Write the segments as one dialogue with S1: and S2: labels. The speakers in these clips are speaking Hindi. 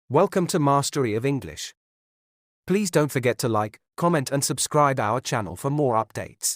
S1: Welcome to Mastery of English. Please don't forget to like, comment and subscribe our channel for more updates.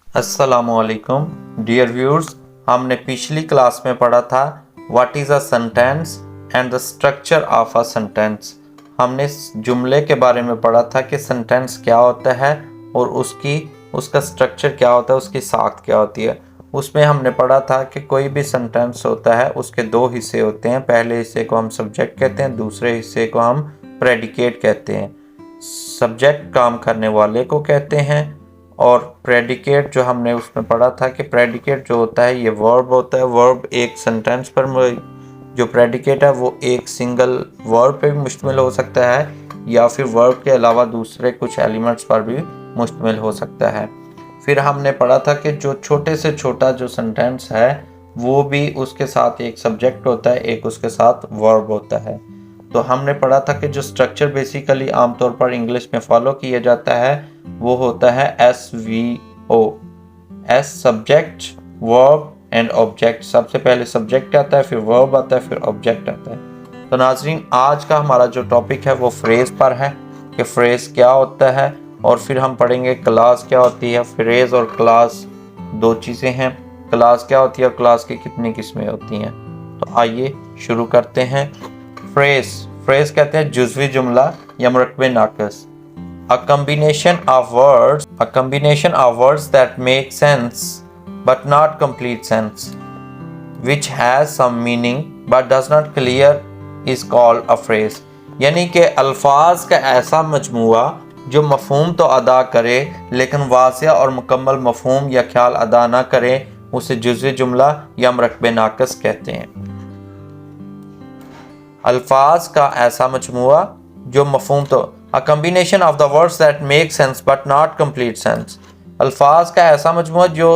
S2: अस्सलामुअलैकुम डियर व्यूअर्स, हमने पिछली क्लास में पढ़ा था what is a sentence and the structure of a sentence. हमने जुमले के बारे में पढ़ा था कि सेंटेंस क्या होता है और उसका स्ट्रक्चर क्या होता है, उसकी साख्त क्या होती है। उसमें हमने पढ़ा था कि कोई भी सेंटेंस होता है उसके दो हिस्से होते हैं। पहले हिस्से को हम सब्जेक्ट कहते हैं, दूसरे हिस्से को हम प्रेडिकेट कहते हैं। सब्जेक्ट काम करने वाले को कहते हैं और प्रेडिकेट जो हमने उसमें पढ़ा था कि प्रेडिकेट जो होता है ये वर्ब होता है। वर्ब एक सेंटेंस पर जो प्रेडिकेट है वो एक सिंगल वर्ब पे भी मुश्तमिल हो सकता है या फिर वर्ब के अलावा दूसरे कुछ एलिमेंट्स पर भी मुश्तमिल हो सकता है। फिर हमने पढ़ा था कि जो छोटे से छोटा जो सेंटेंस है वो भी उसके साथ एक सब्जेक्ट होता है, एक उसके साथ वर्ब होता है। तो हमने पढ़ा था कि जो स्ट्रक्चर बेसिकली आमतौर पर इंग्लिश में फॉलो किया जाता है वो होता है SVO, S subject, verb and object. सबसे पहले सब्जेक्ट आता है, फिर वर्ब आता है, फिर ऑब्जेक्ट आता है। तो नाज़रीन, आज का हमारा जो टॉपिक है वो फ्रेज पर है कि फ्रेज क्या होता है, और फिर हम पढ़ेंगे क्लास क्या होती है। फ्रेज और क्लास दो चीज़ें हैं। क्लास क्या होती है और क्लास की कितनी किस्में होती हैं। तो आइए शुरू करते हैं। फ्रेज कहते हैं जुज़वी जुमला या मुरक्कबे नाक़िस। A combination of words that make sense but not complete sense, which has some meaning but does not clear, is called a phrase। यानी कि अल्फाज का ऐसा मजमुआ जो मफहूम तो अदा करे लेकिन वाज़िह और मुकम्मल मफहूम या ख्याल अदा ना करे, उसे जुज़वी जुमला या मुरक्कबे नाक़िस कहते हैं। अल्फाज का ऐसा मजमुआ जो मफहूम तो A combination of the words that make sense but not complete sense। अल्फाज का ऐसा मजमूआ जो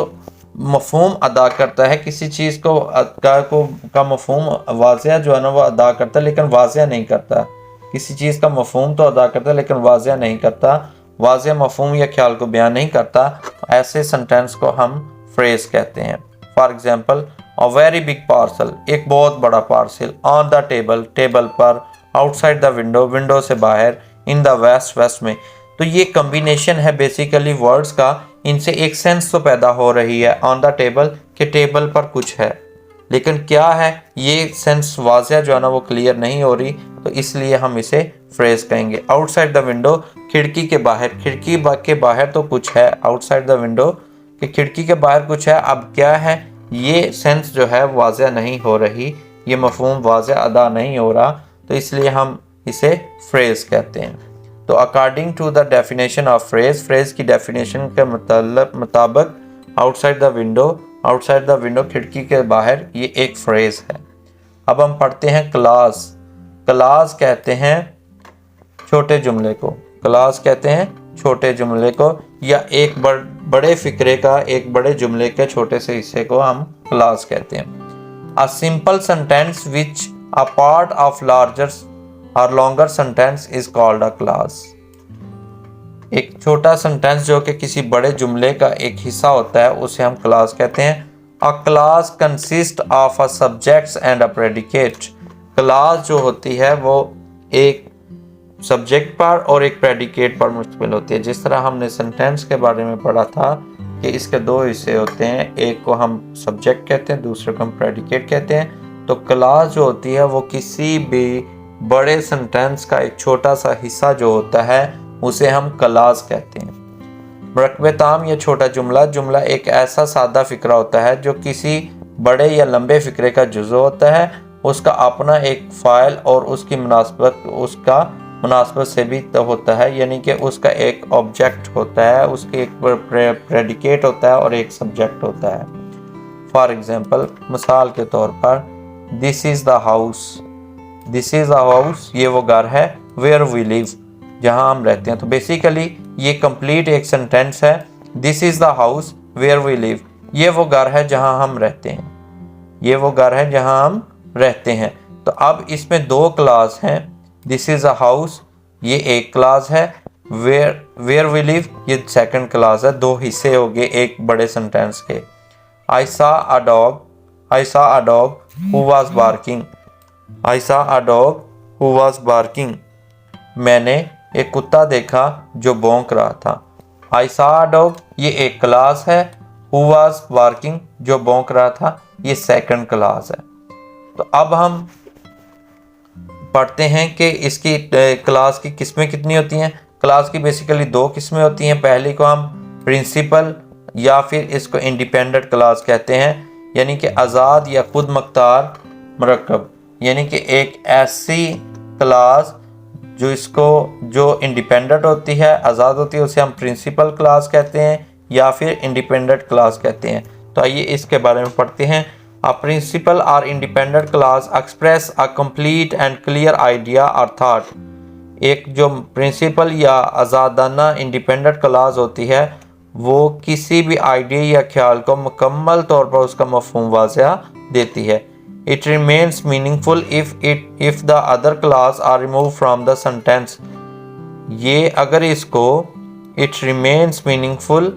S2: मफहूम अदा करता है, किसी चीज़ का मफहूम वाज़िह जो है ना वो अदा करता है लेकिन वाज़िह नहीं करता। किसी चीज़ का मफहूम तो अदा करता है लेकिन वाज़िह नहीं करता, वाज़िह मफहूम या ख्याल को बयान नहीं करता। ऐसे सेंटेंस को हम फ्रेज कहते हैं। For example, a very big parcel, एक बहुत बड़ा parcel. On the table, table पर। आउटसाइड द विंडो, विंडो से बाहर। इन द वेस्ट, वेस्ट में। तो ये कम्बिनेशन है बेसिकली वर्ड्स का, इनसे एक सेंस तो पैदा हो रही है। ऑन द टेबल के टेबल पर कुछ है, लेकिन क्या है ये सेंस वाज़िह जो है ना वो क्लियर नहीं हो रही, तो इसलिए हम इसे फ्रेज कहेंगे। आउटसाइड द विंडो, खिड़की के बाहर, खिड़की के बाहर तो कुछ है। आउटसाइड द विंडो कि खिड़की के बाहर कुछ है। अब क्या है, ये सेंस जो है वाज़िह नहीं हो रही, ये मफहूम वाज़िह अदा नहीं हो रहा, तो इसलिए हम इसे फ्रेज कहते हैं। तो according to the definition of phrase की डेफिनेशन के मुताबिक आउटसाइड द विंडो खिड़की के बाहर, ये एक फ्रेज है। अब हम पढ़ते हैं क्लास कहते हैं छोटे जुमले को। क्लास कहते हैं छोटे जुमले को या एक बड़े फिक्रे का, एक बड़े जुमले के छोटे से हिस्से को हम क्लास कहते हैं। A simple sentence which a part of larger और longer sentence is called a clause. एक छोटा सेंटेंस जो कि किसी बड़े जुमले का एक हिस्सा होता है उसे हम क्लास कहते हैं। अ class consist of a subjects and a predicate. Class जो होती है वो एक सब्जेक्ट पर और एक प्रेडिकेट पर मुश्तमिल होती है। जिस तरह हमने सेंटेंस के बारे में पढ़ा था कि इसके दो हिस्से होते हैं, एक को हम सब्जेक्ट कहते हैं, दूसरे को हम प्रेडिकेट कहते हैं। तो क्लास जो होती है वो किसी भी बड़े सेंटेंस का एक छोटा सा हिस्सा जो होता है उसे हम क्लास कहते हैं। मुरक्कबे ताम या छोटा जुमला एक ऐसा सादा फिक्रा होता है जो किसी बड़े या लंबे फिक्रे का जुज़ होता है। उसका अपना एक फ़ाइल और उसकी मुनासबत से भी तो होता है, यानी कि उसका एक ऑब्जेक्ट होता है, उसके एक प्रेडिकेट होता है और एक सब्जेक्ट होता है। फॉर एग्जाम्पल, मिसाल के तौर पर, दिस इज़ द हाउस, ये वो घर है। वेयर वी लिव, जहाँ हम रहते हैं। तो बेसिकली ये कंप्लीट एक सेंटेंस है। This is the house where we live, ये वो घर है जहाँ हम रहते हैं, ये वो घर है जहाँ हम रहते हैं। तो अब इसमें दो क्लास हैं। दिस इज़ अ हाउस, ये एक क्लास है। वेयर वी लिव, ये सेकंड क्लास है। दो हिस्से हो गए एक बड़े सेंटेंस के। I saw a dog who was barking। I saw a dog who was barking. मैंने एक कुत्ता देखा जो भौंक रहा था। I saw a dog, ये एक क्लास है। Who was barking, जो भौंक रहा था, ये सेकंड क्लास है। तो अब हम पढ़ते हैं कि इसकी क्लास की किस्में कितनी होती हैं। क्लास की बेसिकली दो किस्में होती हैं। पहली को हम प्रिंसिपल या फिर इसको इंडिपेंडेंट क्लास कहते हैं, यानी कि आज़ाद या खुद मुख्तार मरकब, यानी कि एक ऐसी क्लास जो इंडिपेंडेंट होती है, आज़ाद होती है, उसे हम प्रिंसिपल क्लास कहते हैं या फिर इंडिपेंडेंट क्लास कहते हैं। तो आइए इसके बारे में पढ़ते हैं। A principal or independent class express a complete and clear idea or thought. एक जो प्रिंसिपल या आज़ादाना इंडिपेंडेंट क्लास होती है वो किसी भी आइडिया या ख्याल को मुकम्मल तौर पर उसका मफ़हूम वाज़ेह देती है। It remains meaningful if the other class are removed from the sentence. ये अगर इसको it remains meaningful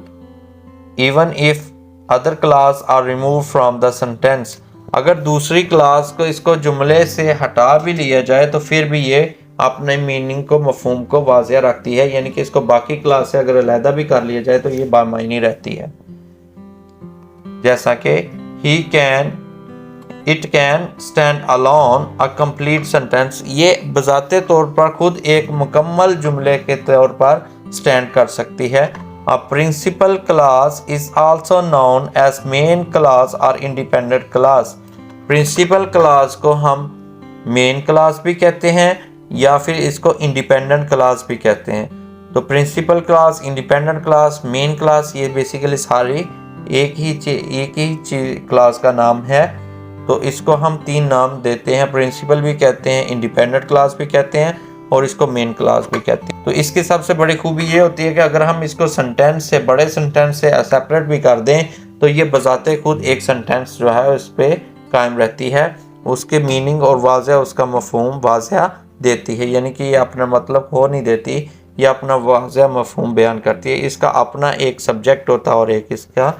S2: even if other class are remove from the sentence, अगर दूसरी क्लास को इसको जुमले से हटा भी लिया जाए तो फिर भी ये अपने मीनिंग को, मफहूम को वाज़ेह रखती है, यानी कि इसको बाकी क्लास से अगर अलहदा भी कर लिया जाए तो ये बामायनी रहती है। जैसा कि it can stand alone a complete sentence, ये बजाते तौर पर खुद एक मुकम्मल जुमले के तौर पर स्टैंड कर सकती है। A principal class is also known as main class or independent class. Principal class को हम main class भी कहते हैं या फिर इसको independent class भी कहते हैं। तो principal class, independent class, main class, ये basically सारी एक ही क्लास का नाम है। तो इसको हम तीन नाम देते हैं, प्रिंसिपल भी कहते हैं, इंडिपेंडेंट क्लास भी कहते हैं और इसको मेन क्लास भी कहते हैं। तो इसकी सबसे बड़ी खूबी ये होती है कि अगर हम इसको सेंटेंस से, बड़े सेंटेंस से सेपरेट भी कर दें तो ये बजाते खुद एक सेंटेंस जो है उस पर कायम रहती है, उसके मीनिंग और वाज़ेह उसका मफहूम वाज़ेह देती है, यानी कि ये अपना मतलब खो नहीं देती, ये अपना वाज़ेह मफहूम बयान करती है। इसका अपना एक सब्जेक्ट होता है और एक इसका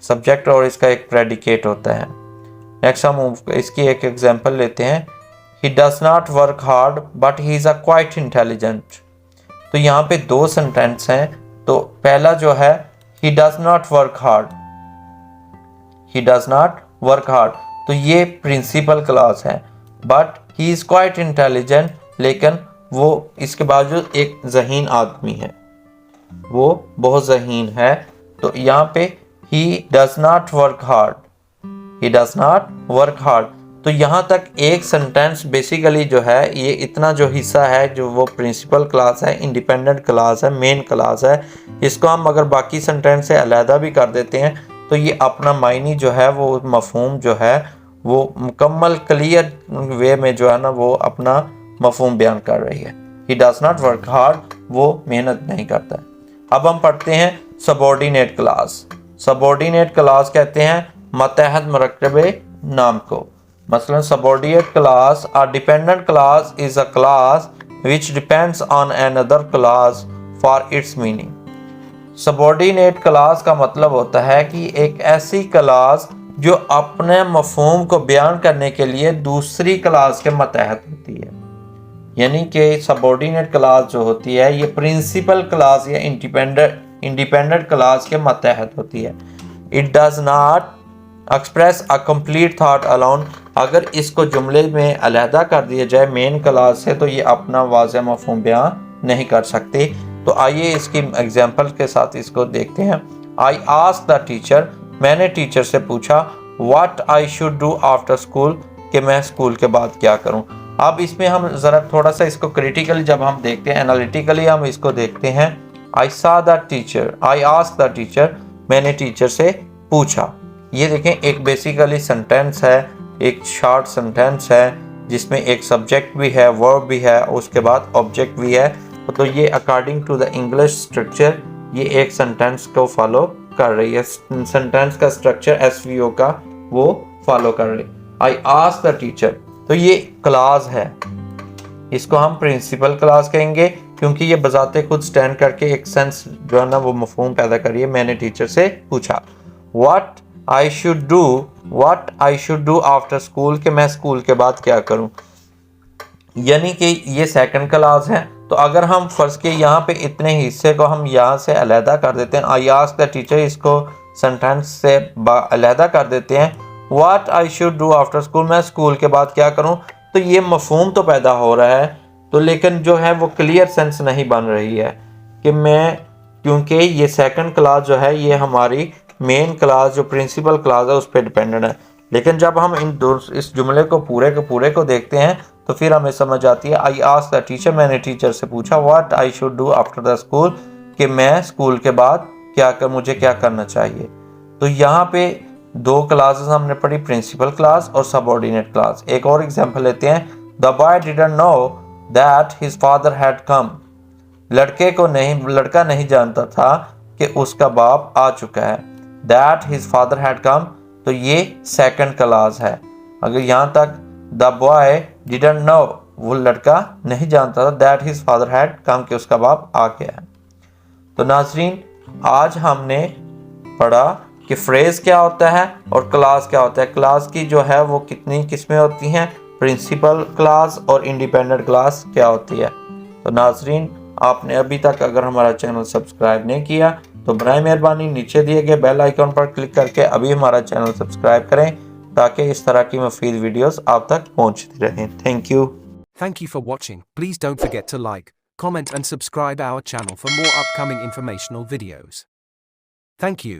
S2: सब्जेक्ट और इसका एक प्रेडिकेट होता है। नेक्स्ट हम इसकी एक एग्जांपल लेते हैं। He does not work hard but he is a quite intelligent. तो यहाँ पे दो सेंटेंस हैं। तो पहला जो है he does not work hard, he does not work hard, तो ये प्रिंसिपल क्लास है। but he is quite intelligent, लेकिन वो इसके बावजूद एक ज़हीन आदमी है, वो बहुत ज़हीन है। तो यहाँ पे he does not work hard, he does not work hard, तो यहाँ तक एक सेंटेंस बेसिकली जो है ये इतना जो हिस्सा है जो वो प्रिंसिपल क्लास है, इंडिपेंडेंट क्लास है, मेन क्लास है, इसको हम अगर बाकी सेंटेंस से अलहदा भी कर देते हैं तो ये अपना मायनी जो है वो मफहूम जो है वो मुकम्मल क्लियर वे में जो है ना वो अपना मफहूम बयान कर रही है। He does not work hard, वो मेहनत नहीं करता है। अब हम पढ़ते हैं सबऑर्डिनेट क्लास। सबऑर्डिनेट क्लास कहते हैं मतहत मरकबे नाम को। मसलन सबऑर्डिनेट क्लास और dependent class is a class which depends on another class for its meaning. Subordinate class का मतलब होता है कि एक ऐसी क्लास जो अपने मफहूम को बयान करने के लिए दूसरी क्लास के मतहत होती है, यानी कि सबऑर्डिनेट क्लास जो होती है ये प्रिंसिपल क्लास या इंडिपेंडेंट क्लास के मतहत होती है। It does not express a complete thought alone, अगर इसको जुमले में अलहदा कर दिया जाए मेन क्लास से तो ये अपना वाज़ेह मफहूम बयान नहीं कर सकती। तो आइए इसकी एग्जांपल के साथ इसको देखते हैं। आई आस्क्ड द टीचर, मैंने टीचर से पूछा, what I should do after school, कि मैं स्कूल के बाद क्या करूं। अब इसमें हम ज़रा थोड़ा सा इसको क्रिटिकली जब हम देखते हैं, एनालिटिकली हम इसको देखते हैं। आई सा the teacher, I asked the teacher, मैंने टीचर से पूछा। ये देखें एक बेसिकली सेंटेंस है, एक शॉर्ट सेंटेंस है जिसमें एक सब्जेक्ट भी है, वर्ब भी है, उसके बाद ऑब्जेक्ट भी है। तो ये according to the English structure ये एक सेंटेंस को फॉलो कर रही है, सेंटेंस का स्ट्रक्चर SVO का वो फॉलो कर रही है। आई आस्क्ड द टीचर, तो ये क्लास है, इसको हम प्रिंसिपल क्लास कहेंगे क्योंकि ये बजाते खुद स्टैंड करके एक सेंस जो है ना वो मफहूम पैदा करिए। मैंने टीचर से पूछा what I should do after school, कि मैं स्कूल के बाद क्या करूं। यानी कि ये सेकंड क्लास है। तो अगर हम फर्ज के यहाँ पे इतने हिस्से को हम यहाँ से अलहदा कर देते हैं, आई आस्क द टीचर, इसको सेंटेंस से अलहदा कर देते हैं, what I should do after school, मैं स्कूल के बाद क्या करूँ, तो ये मफहूम तो पैदा हो रहा है, तो लेकिन जो है वो क्लियर सेंस नहीं बन रही है कि मैं, क्योंकि ये सेकंड क्लास जो है ये हमारी मेन क्लास जो प्रिंसिपल क्लास है उस पर डिपेंडेंट है। लेकिन जब हम इस जुमले को पूरे को देखते हैं तो फिर हमें समझ आती है, आई आस्क द टीचर, मैंने टीचर से पूछा, what I should do after the school, कि मैं स्कूल के बाद मुझे क्या करना चाहिए। तो यहाँ पे दो क्लासेस हमने पढ़ी, प्रिंसिपल क्लास और सबऑर्डिनेट क्लास। एक और एग्जांपल लेते हैं, the boy didn't know that his father had come, लड़का नहीं जानता था कि उसका बाप आ चुका है। That his father had come, तो ये सेकंड क्लास है। अगर यहाँ तक द बॉय डिडंट नो, वो लड़का नहीं जानता था, that his father had come, कि उसका बाप आ गया है। तो नाज़रीन, आज हमने पढ़ा कि फ्रेज क्या होता है और क्लास क्या होता है। क्लास की जो है वो कितनी किस्में होती हैं, प्रिंसिपल क्लास और इंडिपेंडेंट क्लास क्या होती है। तो नाज़रीन, आपने अभी तक अगर हमारा चैनल सब्सक्राइब नहीं किया तो बराए मेहरबानी नीचे दिए गए बेल आइकन पर क्लिक करके अभी हमारा चैनल सब्सक्राइब करें, ताकि इस तरह की मुफीद वीडियोस आप तक पहुंचती रहें। Thank you.
S1: Thank you for watching. Please don't forget to like, comment and subscribe our channel for more upcoming informational videos. Thank you.